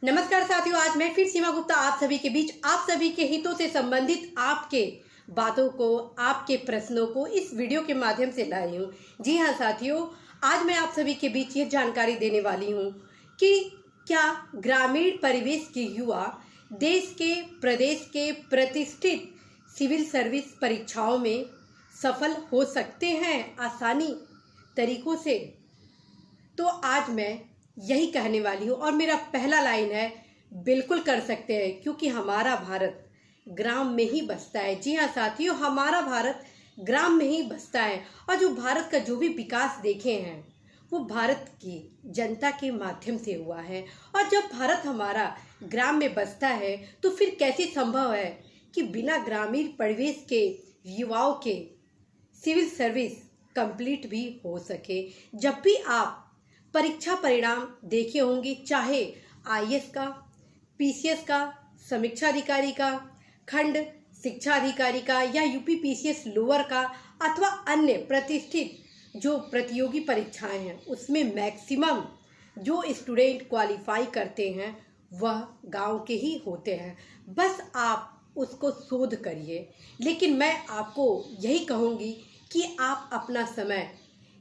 नमस्कार साथियों, आज मैं फिर सीमा गुप्ता आप सभी के बीच आप सभी के हितों से संबंधित आपके बातों को, आपके प्रश्नों को इस वीडियो के माध्यम से लाई हूँ। जी हाँ साथियों, आज मैं आप सभी के बीच ये जानकारी देने वाली हूँ कि क्या ग्रामीण परिवेश के युवा देश के प्रदेश के प्रतिष्ठित सिविल सर्विस परीक्षाओं में सफल हो सकते हैं आसानी तरीकों से। तो आज मैं यही कहने वाली हूँ और मेरा पहला लाइन है, बिल्कुल कर सकते हैं, क्योंकि हमारा भारत ग्राम में ही बसता है। जी हाँ साथियों, हमारा भारत ग्राम में ही बसता है और जो भारत का जो भी विकास देखे हैं वो भारत की जनता के माध्यम से हुआ है। और जब भारत हमारा ग्राम में बसता है तो फिर कैसे संभव है कि बिना ग्रामीण परिवेश के युवाओं के सिविल सर्विस कंप्लीट भी हो सके। जब भी आप परीक्षा परिणाम देखे होंगे, चाहे आईएएस का, पीसीएस का, समीक्षा अधिकारी का, खंड शिक्षा अधिकारी का या यूपी पीसीएस लोअर का अथवा अन्य प्रतिष्ठित जो प्रतियोगी परीक्षाएं हैं, उसमें मैक्सिमम जो स्टूडेंट क्वालिफाई करते हैं वह गांव के ही होते हैं। बस आप उसको शोध करिए। लेकिन मैं आपको यही कहूँगी कि आप अपना समय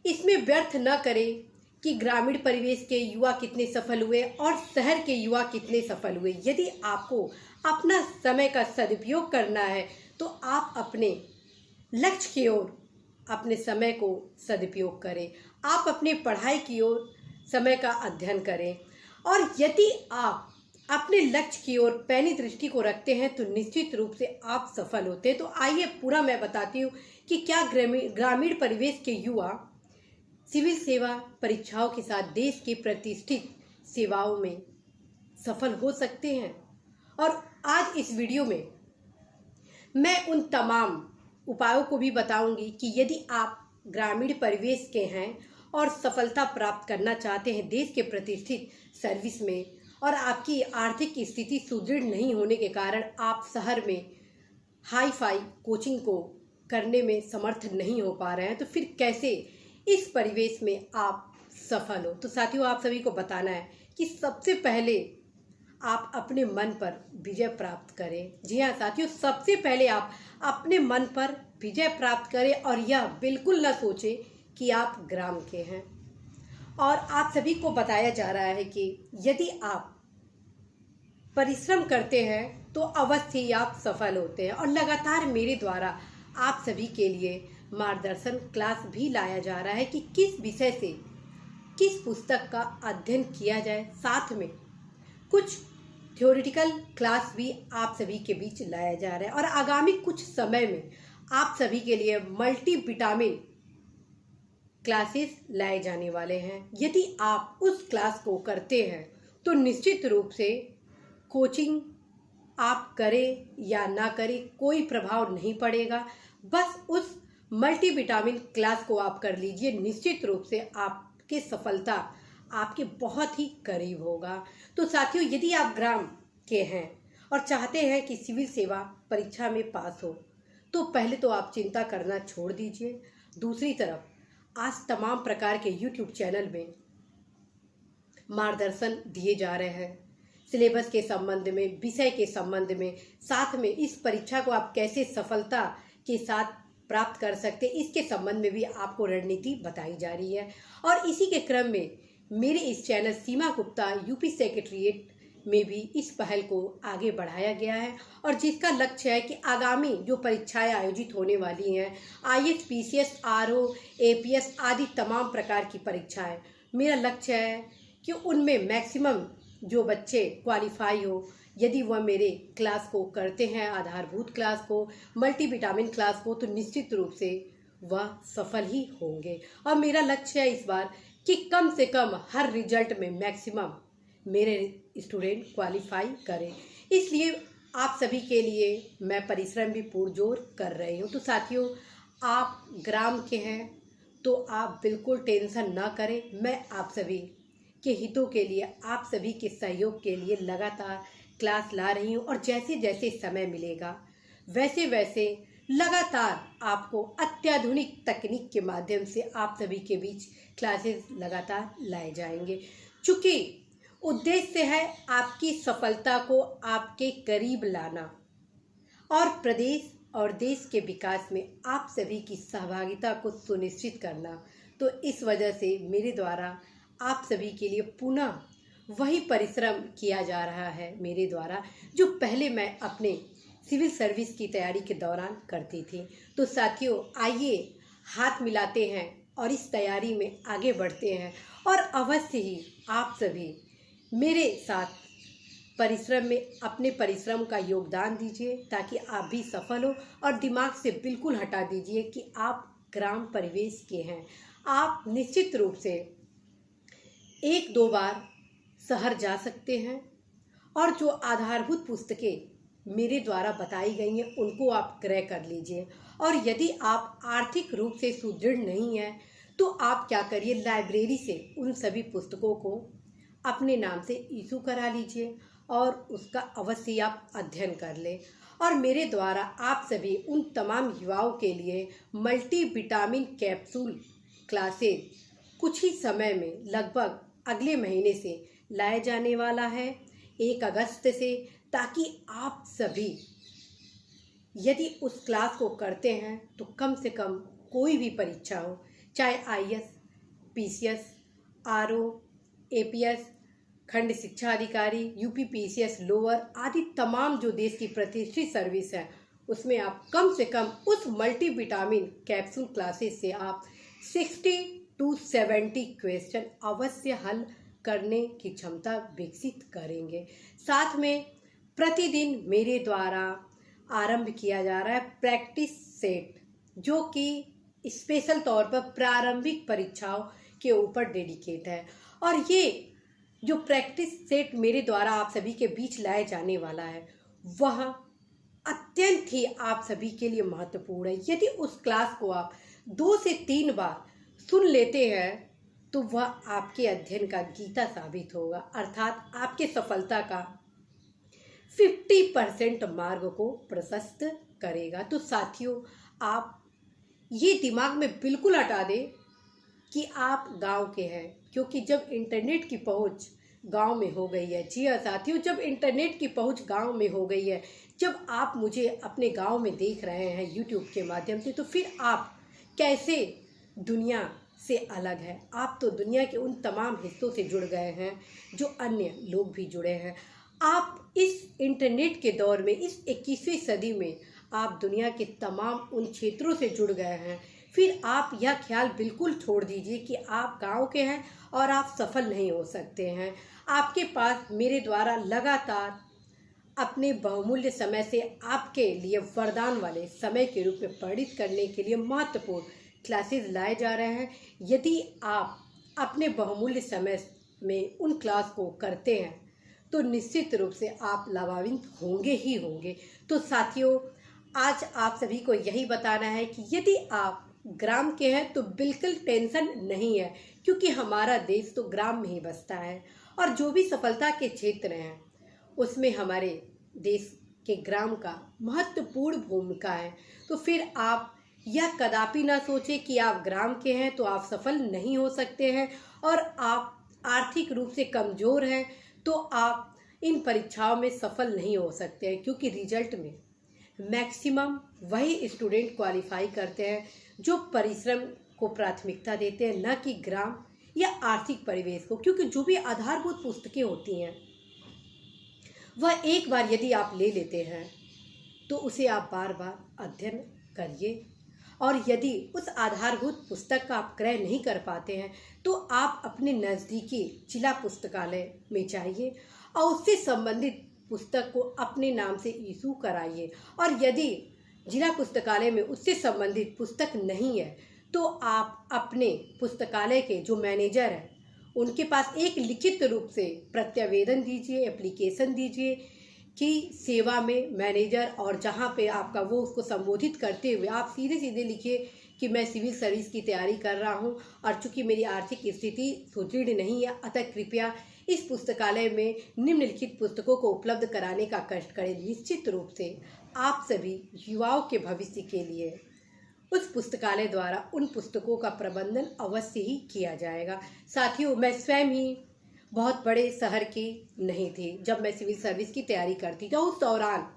इसमें व्यर्थ न करें कि ग्रामीण परिवेश के युवा कितने सफल हुए और शहर के युवा कितने सफल हुए। यदि आपको अपना समय का सदुपयोग करना है तो आप अपने लक्ष्य की ओर अपने समय को सदुपयोग करें। आप अपने पढ़ाई की ओर समय का अध्ययन करें और यदि आप अपने लक्ष्य की ओर पैनी दृष्टि को रखते हैं तो निश्चित रूप से आप सफल होते हैं। तो आइए पूरा मैं बताती हूँ कि क्या ग्रामीण परिवेश के युवा सिविल सेवा परीक्षाओं के साथ देश के प्रतिष्ठित सेवाओं में सफल हो सकते हैं। और आज इस वीडियो में मैं उन तमाम उपायों को भी बताऊंगी कि यदि आप ग्रामीण परिवेश के हैं और सफलता प्राप्त करना चाहते हैं देश के प्रतिष्ठित सर्विस में और आपकी आर्थिक स्थिति सुदृढ़ नहीं होने के कारण आप शहर में हाई फाई कोचिंग को करने में समर्थ नहीं हो पा रहे हैं, तो फिर कैसे इस परिवेश में आप सफल हो। तो साथियों, आप सभी को बताना है कि सबसे पहले आप अपने मन पर विजय प्राप्त करें। जी हाँ साथियों, सबसे पहले आप अपने मन पर विजय प्राप्त करें और यह बिल्कुल न सोचें कि आप ग्राम के हैं। और आप सभी को बताया जा रहा है कि यदि आप परिश्रम करते हैं तो अवश्य ही आप सफल होते हैं। और लगातार मेरे द्वारा आप सभी के लिए मार्गदर्शन क्लास भी लाया जा रहा है कि किस विषय से किस पुस्तक का अध्ययन किया जाए। साथ में कुछ थ्योरेटिकल क्लास भी आप सभी के बीच लाया जा रहा है और आगामी कुछ समय में आप सभी के लिए मल्टी विटामिन क्लासेस लाए जाने वाले हैं। यदि आप उस क्लास को करते हैं तो निश्चित रूप से कोचिंग आप करें या ना करें कोई प्रभाव नहीं पड़ेगा। बस उस मल्टी विटामिन क्लास को आप कर लीजिए, निश्चित रूप से आपकी सफलता आपके बहुत ही करीब होगा। तो साथियों, यदि आप ग्राम के हैं और चाहते हैं कि सिविल सेवा परीक्षा में पास हो तो पहले तो आप चिंता करना छोड़ दीजिए। दूसरी तरफ आज तमाम प्रकार के यूट्यूब चैनल में मार्गदर्शन दिए जा रहे हैं सिलेबस के संबंध में, विषय के संबंध में, साथ में इस परीक्षा को आप कैसे सफलता के साथ प्राप्त कर सकते हैं इसके संबंध में भी आपको रणनीति बताई जा रही है। और इसी के क्रम में मेरे इस चैनल सीमा गुप्ता यूपी सेक्रेटरीट में भी इस पहल को आगे बढ़ाया गया है और जिसका लक्ष्य है कि आगामी जो परीक्षाएं आयोजित होने वाली हैं, आईएएस, पीसीएस, आरओ, एपीएस आदि तमाम प्रकार की परीक्षाएं, मेरा लक्ष्य है कि उनमें मैक्सिमम जो बच्चे क्वालिफाई हो, यदि वह मेरे क्लास को करते हैं, आधारभूत क्लास को, मल्टी विटामिन क्लास को, तो निश्चित रूप से वह सफल ही होंगे। और मेरा लक्ष्य है इस बार कि कम से कम हर रिजल्ट में मैक्सिमम मेरे स्टूडेंट क्वालिफाई करें। इसलिए आप सभी के लिए मैं परिश्रम भी पुरजोर कर रही हूँ। तो साथियों, आप ग्राम के हैं तो आप बिल्कुल टेंशन ना करें। मैं आप सभी के हितों के लिए, आप सभी के सहयोग के लिए लगातार क्लास ला रही हूँ और जैसे जैसे समय मिलेगा वैसे वैसे लगातार आपको अत्याधुनिक तकनीक के माध्यम से आप सभी के बीच क्लासेस लगातार लाए जाएंगे। चूँकि उद्देश्य है आपकी सफलता को आपके करीब लाना और प्रदेश और देश के विकास में आप सभी की सहभागिता को सुनिश्चित करना। तो इस वजह से मेरे द्वारा आप सभी के लिए पुनः वही परिश्रम किया जा रहा है मेरे द्वारा, जो पहले मैं अपने सिविल सर्विस की तैयारी के दौरान करती थी। तो साथियों, आइए हाथ मिलाते हैं और इस तैयारी में आगे बढ़ते हैं और अवश्य ही आप सभी मेरे साथ परिश्रम में अपने परिश्रम का योगदान दीजिए ताकि आप भी सफल हो। और दिमाग से बिल्कुल हटा दीजिए कि आप ग्राम परिवेश के हैं। आप निश्चित रूप से 1-2 बार शहर जा सकते हैं और जो आधारभूत पुस्तकें मेरे द्वारा बताई गई हैं उनको आप क्रय कर लीजिए। और यदि आप आर्थिक रूप से सुदृढ़ नहीं हैं तो आप क्या करिए, लाइब्रेरी से उन सभी पुस्तकों को अपने नाम से इशू करा लीजिए और उसका अवश्य आप अध्ययन कर लें। और मेरे द्वारा आप सभी उन तमाम युवाओं के लिए मल्टी विटामिन कैप्सूल क्लासेस कुछ ही समय में, लगभग अगले महीने से लाया जाने वाला है, 1 अगस्त से, ताकि आप सभी यदि उस क्लास को करते हैं तो कम से कम कोई भी परीक्षा हो, चाहे IAS, PCS, RO, APS, खंड शिक्षा अधिकारी, UPPCS लोअर आदि तमाम जो देश की प्रतिष्ठित सर्विस है उसमें आप कम से कम उस मल्टीविटामिन कैप्सूल क्लासेस से आप 60 to 70 क्वेश्चन अवश्य हल करने की क्षमता विकसित करेंगे। साथ में प्रतिदिन मेरे द्वारा आरंभ किया जा रहा है प्रैक्टिस सेट, जो कि स्पेशल तौर पर प्रारंभिक परीक्षाओं के ऊपर डेडिकेट है। और ये जो प्रैक्टिस सेट मेरे द्वारा आप सभी के बीच लाया जाने वाला है वह अत्यंत ही आप सभी के लिए महत्वपूर्ण है। यदि उस क्लास को आप 2 से 3 बार सुन लेते हैं तो वह आपके अध्ययन का गीता साबित होगा, अर्थात आपके सफलता का 50% मार्ग को प्रशस्त करेगा। तो साथियों, आप ये दिमाग में बिल्कुल हटा दें कि आप गांव के हैं, क्योंकि जब इंटरनेट की पहुंच गांव में हो गई है, जी हाँ साथियों, जब इंटरनेट की पहुंच गांव में हो गई है, जब आप मुझे अपने गांव में देख रहे हैं यूट्यूब के माध्यम से, तो फिर आप कैसे दुनिया से अलग है। आप तो दुनिया के उन तमाम हिस्सों से जुड़ गए हैं जो अन्य लोग भी जुड़े हैं। आप इस इंटरनेट के दौर में, इस 21वीं सदी में आप दुनिया के तमाम उन क्षेत्रों से जुड़ गए हैं। फिर आप यह ख्याल बिल्कुल छोड़ दीजिए कि आप गांव के हैं और आप सफल नहीं हो सकते हैं। आपके पास मेरे द्वारा लगातार अपने बहुमूल्य समय से आपके लिए वरदान वाले समय के रूप में प्रेरित करने के लिए महत्वपूर्ण क्लासेस लाए जा रहे हैं। यदि आप अपने बहुमूल्य समय में उन क्लास को करते हैं तो निश्चित रूप से आप लाभान्वित होंगे ही होंगे। तो साथियों, आज आप सभी को यही बताना है कि यदि आप ग्राम के हैं तो बिल्कुल टेंशन नहीं है, क्योंकि हमारा देश तो ग्राम में ही बसता है और जो भी सफलता के क्षेत्र हैं उसमें हमारे देश के ग्राम का महत्वपूर्ण भूमिका है। तो फिर आप यह कदापि ना सोचें कि आप ग्राम के हैं तो आप सफल नहीं हो सकते हैं और आप आर्थिक रूप से कमज़ोर हैं तो आप इन परीक्षाओं में सफल नहीं हो सकते हैं, क्योंकि रिजल्ट में मैक्सिमम वही स्टूडेंट क्वालिफाई करते हैं जो परिश्रम को प्राथमिकता देते हैं, न कि ग्राम या आर्थिक परिवेश को। क्योंकि जो भी आधारभूत पुस्तकें होती हैं वह एक बार यदि आप ले लेते हैं तो उसे आप बार बार अध्ययन करिए, और यदि उस आधारभूत पुस्तक का आप क्रय नहीं कर पाते हैं तो आप अपने नज़दीकी जिला पुस्तकालय में जाइए और उससे संबंधित पुस्तक को अपने नाम से इशू कराइए। और यदि जिला पुस्तकालय में उससे संबंधित पुस्तक नहीं है तो आप अपने पुस्तकालय के जो मैनेजर हैं उनके पास एक लिखित रूप से प्रत्यावेदन दीजिए, एप्लीकेशन दीजिए कि सेवा में मैनेजर, और जहाँ पे आपका वो उसको संबोधित करते हुए आप सीधे सीधे लिखिए कि मैं सिविल सर्विस की तैयारी कर रहा हूँ और चूँकि मेरी आर्थिक स्थिति सुदृढ़ नहीं है, अतः कृपया इस पुस्तकालय में निम्नलिखित पुस्तकों को उपलब्ध कराने का कष्ट करें। निश्चित रूप से आप सभी युवाओं के भविष्य के लिए उस पुस्तकालय द्वारा उन पुस्तकों का प्रबंधन अवश्य ही किया जाएगा। साथियों, मैं स्वयं ही बहुत बड़े शहर की नहीं थी। जब मैं सिविल सर्विस की तैयारी करती थी उस दौरान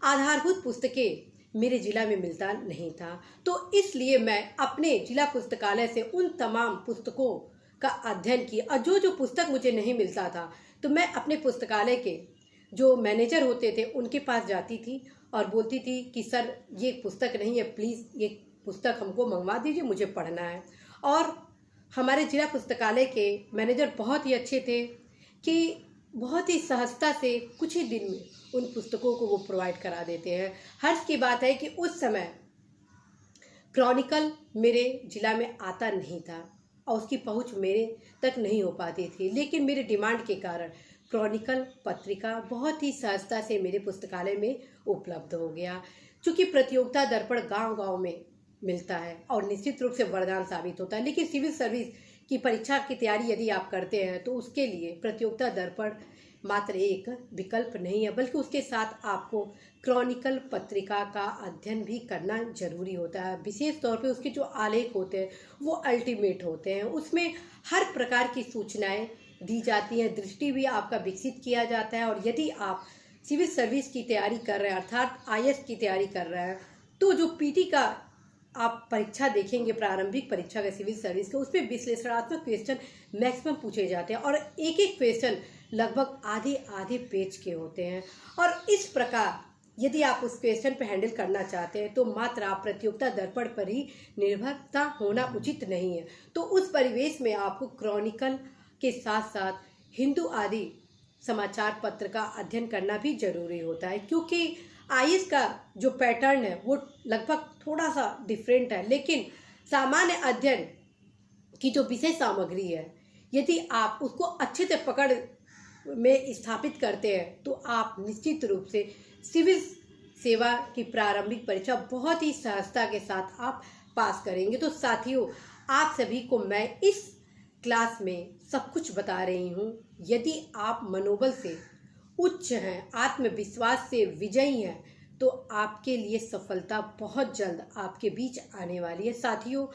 आधारभूत पुस्तकें मेरे जिला में मिलता नहीं था, तो इसलिए मैं अपने जिला पुस्तकालय से उन तमाम पुस्तकों का अध्ययन किया। और जो पुस्तक मुझे नहीं मिलता था तो मैं अपने पुस्तकालय के जो मैनेजर होते थे उनके पास जाती थी और बोलती थी कि सर ये पुस्तक नहीं है, प्लीज़ ये पुस्तक हमको मंगवा दीजिए, मुझे पढ़ना है। और हमारे जिला पुस्तकालय के मैनेजर बहुत ही अच्छे थे कि बहुत ही सहजता से कुछ ही दिन में उन पुस्तकों को वो प्रोवाइड करा देते हैं। हर्ष की बात है कि उस समय क्रॉनिकल मेरे जिला में आता नहीं था और उसकी पहुंच मेरे तक नहीं हो पाती थी, लेकिन मेरे डिमांड के कारण क्रॉनिकल पत्रिका बहुत ही सहजता से मेरे पुस्तकालय में उपलब्ध हो गया। चूँकि प्रतियोगिता दर्पण गांव-गांव में मिलता है और निश्चित रूप से वरदान साबित होता है, लेकिन सिविल सर्विस की परीक्षा की तैयारी यदि आप करते हैं तो उसके लिए प्रतियोगिता दर्पण मात्र एक विकल्प नहीं है, बल्कि उसके साथ आपको क्रॉनिकल पत्रिका का अध्ययन भी करना जरूरी होता है। विशेष तौर पे उसके जो आलेख होते हैं वो अल्टीमेट होते हैं, उसमें हर प्रकार की सूचनाएं दी जाती हैं, दृष्टि भी आपका विकसित किया जाता है। और यदि आप सिविल सर्विस की तैयारी कर रहे हैं अर्थात आईएएस की तैयारी कर रहे हैं तो जो पीटी का आप परीक्षा देखेंगे, प्रारंभिक परीक्षा का सिविल सर्विस का, उसमें विश्लेषणात्मक क्वेश्चन मैक्सिमम पूछे जाते हैं और एक एक क्वेश्चन लगभग आधे पेज के होते हैं। और इस प्रकार यदि आप उस क्वेश्चन पर हैंडल करना चाहते हैं तो मात्र आप प्रतियोगिता दर्पण पर ही निर्भरता होना उचित नहीं है। तो उस परिवेश में आपको क्रॉनिकल के साथ साथ हिंदू आदि समाचार पत्र का अध्ययन करना भी जरूरी होता है, क्योंकि आईएएस का जो पैटर्न है वो लगभग थोड़ा सा डिफरेंट है, लेकिन सामान्य अध्ययन की जो विषय सामग्री है यदि आप उसको अच्छे से पकड़ में स्थापित करते हैं तो आप निश्चित रूप से सिविल सेवा की प्रारंभिक परीक्षा बहुत ही सहजता के साथ आप पास करेंगे। तो साथियों, आप सभी को मैं इस क्लास में सब कुछ बता रही हूँ। यदि आप मनोबल से उच्च हैं, आत्मविश्वास से विजयी हैं, तो आपके लिए सफलता बहुत जल्द आपके बीच आने वाली है। साथियों,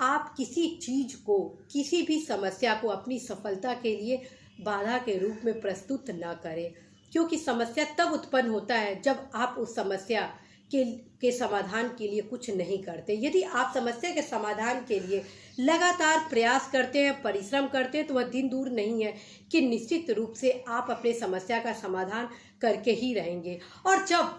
आप किसी चीज़ को, किसी भी समस्या को अपनी सफलता के लिए बाधा के रूप में प्रस्तुत ना करें, क्योंकि समस्या तब उत्पन्न होता है जब आप उस समस्या के समाधान के लिए कुछ नहीं करते। यदि आप समस्या के समाधान के लिए लगातार प्रयास करते हैं, परिश्रम करते हैं, तो वह दिन दूर नहीं है कि निश्चित रूप से आप अपने समस्या का समाधान करके ही रहेंगे। और जब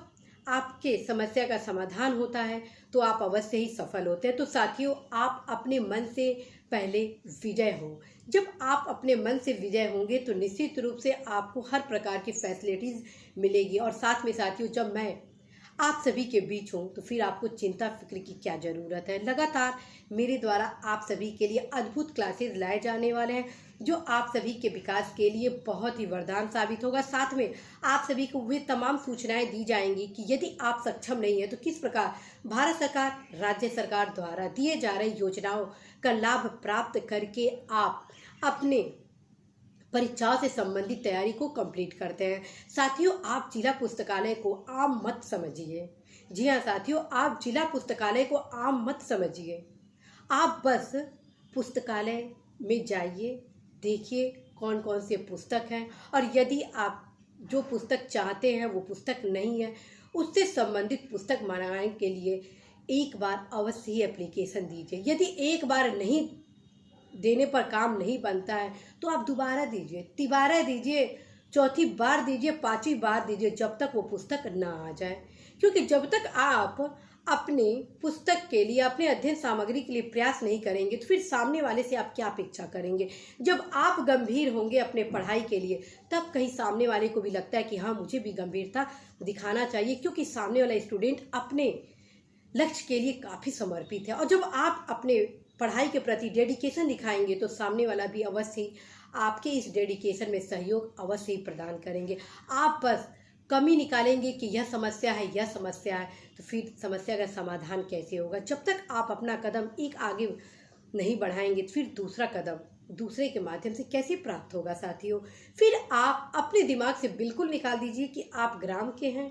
आपके समस्या का समाधान होता है तो आप अवश्य ही सफल होते हैं। तो साथियों, आप अपने मन से पहले विजय हो। जब आप अपने मन से विजय होंगे तो निश्चित रूप से आपको हर प्रकार की फैसिलिटीज़ मिलेगी। और साथ में साथियों, जब मैं आप सभी के बीच हूँ तो फिर आपको चिंता फिक्र की क्या ज़रूरत है। लगातार मेरे द्वारा आप सभी के लिए अद्भुत क्लासेस लाए जाने वाले हैं जो आप सभी के विकास के लिए बहुत ही वरदान साबित होगा। साथ में आप सभी को वे तमाम सूचनाएं दी जाएंगी कि यदि आप सक्षम नहीं है तो किस प्रकार भारत सरकार, राज्य सरकार द्वारा दिए जा रहे योजनाओं का लाभ प्राप्त करके आप अपने परीक्षाओं से संबंधित तैयारी को कंप्लीट करते हैं। साथियों, आप जिला पुस्तकालय को आम मत समझिए। जी हाँ साथियों, आप जिला पुस्तकालय को आम मत समझिए। आप बस पुस्तकालय में जाइए, देखिए कौन कौन से पुस्तक हैं, और यदि आप जो पुस्तक चाहते हैं वो पुस्तक नहीं है, उससे संबंधित पुस्तक मंगाने के लिए एक बार अवश्य ही एप्लीकेशन दीजिए। यदि एक बार नहीं देने पर काम नहीं बनता है तो आप दोबारा दीजिए, तिबारा दीजिए, चौथी बार दीजिए, पांचवी बार दीजिए, जब तक वो पुस्तक ना आ जाए। क्योंकि जब तक आप अपने पुस्तक के लिए, अपने अध्ययन सामग्री के लिए प्रयास नहीं करेंगे तो फिर सामने वाले से आप क्या अपेक्षा करेंगे। जब आप गंभीर होंगे अपने पढ़ाई के लिए तब कहीं सामने वाले को भी लगता है कि हाँ, मुझे भी गंभीरता दिखाना चाहिए, क्योंकि सामने वाला स्टूडेंट अपने लक्ष्य के लिए काफ़ी समर्पित है। और जब आप अपने पढ़ाई के प्रति डेडिकेशन दिखाएंगे तो सामने वाला भी अवश्य ही आपके इस डेडिकेशन में सहयोग अवश्य ही प्रदान करेंगे। आप बस कमी निकालेंगे कि यह समस्या है, यह समस्या है, तो फिर समस्या का समाधान कैसे होगा। जब तक आप अपना कदम एक आगे नहीं बढ़ाएंगे तो फिर दूसरा कदम दूसरे के माध्यम से कैसे प्राप्त होगा। साथियों, फिर आप अपने दिमाग से बिल्कुल निकाल दीजिए कि आप ग्राम के हैं,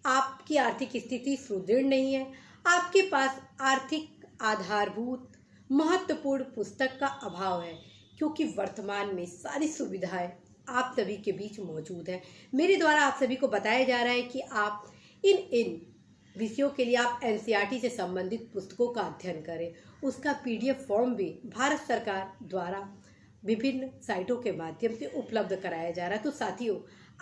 आपकी आर्थिक स्थिति सुदृढ़ नहीं है, आपके पास आर्थिक आधारभूत महत्वपूर्ण पुस्तक का अभाव है, क्योंकि वर्तमान में सारी सुविधाएं आप सभी के बीच मौजूद है। मेरे द्वारा आप सभी को बताया जा रहा है कि आप इन विषयों के लिए आप एनसीईआरटी से संबंधित पुस्तकों का अध्ययन करें। उसका पीडीएफ फॉर्म भी भारत सरकार द्वारा विभिन्न साइटों के माध्यम से उपलब्ध कराया जा रहा है। तो साथियों,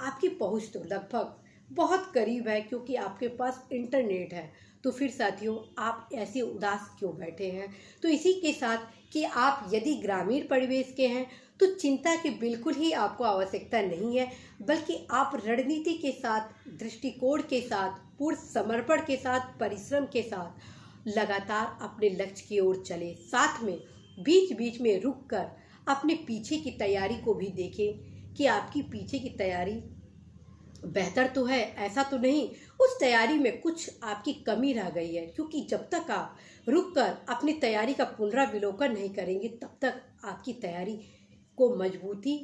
आपकी पहुंच तो लगभग बहुत करीब है, क्योंकि आपके पास इंटरनेट है। तो फिर साथियों, आप ऐसे उदास क्यों बैठे हैं? तो इसी के साथ कि आप यदि ग्रामीण परिवेश के हैं तो चिंता की बिल्कुल ही आपको आवश्यकता नहीं है, बल्कि आप रणनीति के साथ, दृष्टिकोण के साथ, पूर्ण समर्पण के साथ, परिश्रम के साथ लगातार अपने लक्ष्य की ओर चले। साथ में बीच बीच में रुककर अपने पीछे की तैयारी को भी देखें कि आपकी पीछे की तैयारी बेहतर तो है, ऐसा तो नहीं, उस तैयारी में कुछ आपकी कमी रह गई है। क्योंकि जब तक आप रुककर अपनी तैयारी का पुनरावलोकन नहीं करेंगे, तब तक आपकी तैयारी को मजबूती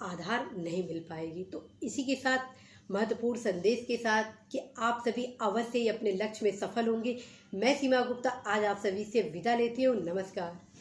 आधार नहीं मिल पाएगी। तो इसी के साथ महत्वपूर्ण संदेश के साथ कि आप सभी अवश्य ही अपने लक्ष्य में सफल होंगे, मैं सीमा गुप्ता आज आप सभी से विदा लेती हूँ। नमस्कार।